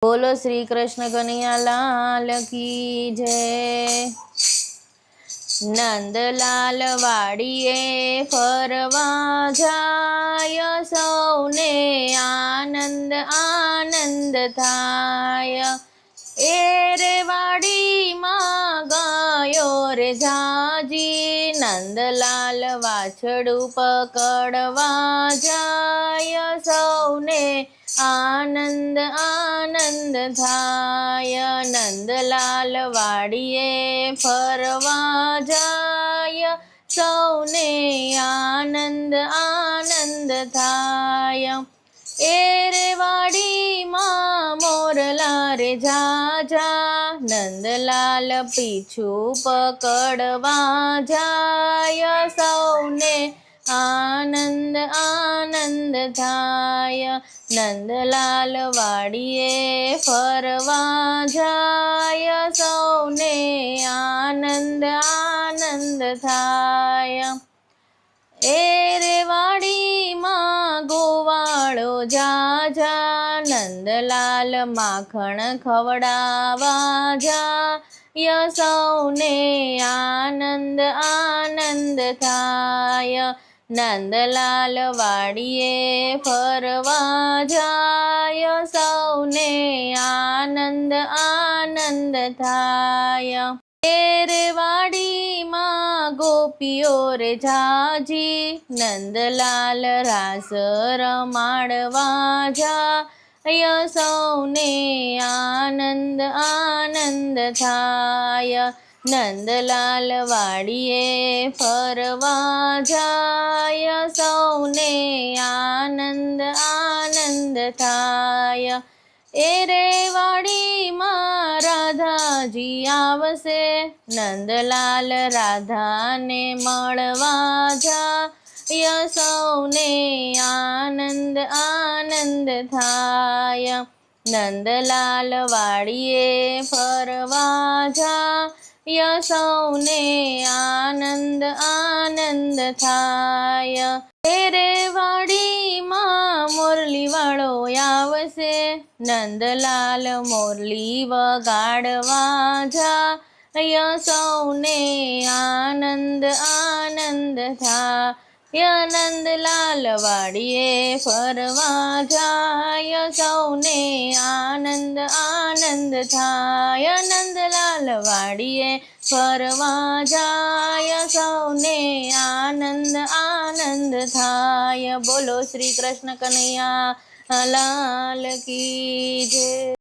बोलो श्री कृष्ण कन्हैया लाल की जय। नंदलाल वाड़िए फरवा जाय, सौने आनंद आनंद थाय। ए रे वाड़ी मां गयो रे जाजी, नंदलाल वाछड़ू पकड़वा जाय, सौने आनंद आनंद थाय। नंदलाल वाड़िए फरवा जाय, सौने आनंद आनंद थाय। ए रे वाड़ी मां मोरला रे जाजा, नंदलाल पीछू पकड़वा जाय, सौने आनंद आनंद थाय। नंदलाल वाड़िए फरवा जाय, सौने आनंद आनंद थाय। ए रे वाड़ी मां गोवाड़ो जाजा, नंदलाल माखण खवड़ावा जाय, सौने आनंद आनंद थाय। नंदलाल वाड़िए फरवा जाय, सौने आनंद आनंद थाय। ए रे वाड़ी मां गोपियो रे जाजी, नंदलाल रास रमाड़वा जाय, सौने आनंद आनंद थाय। नंदलाल वाड़िए फरवा जाय, सौने आनंद आनंद थाय। ए रे वाड़ी मां राधाजी आवसे, नंदलाल राधा ने मळवा जाय, सौने आनंद आनंद थाय। नंदलाल वाड़िए फरवा जाय, सौने आनंद आनंद थाय। ए रे वाड़ी मां मोरली वाळो आवसे, नंदलाल मोरली वगाड़वा जाय, सौने आनंद आनंद थाय। नंदलाल वाड़िए फरवा जाय, सौने आनंद आनंद थाय। नंदलाल वाड़िए फरवा जाय, सौने आनंद आनंद थाय। बोलो श्री कृष्ण कन्हैया लाल की जय।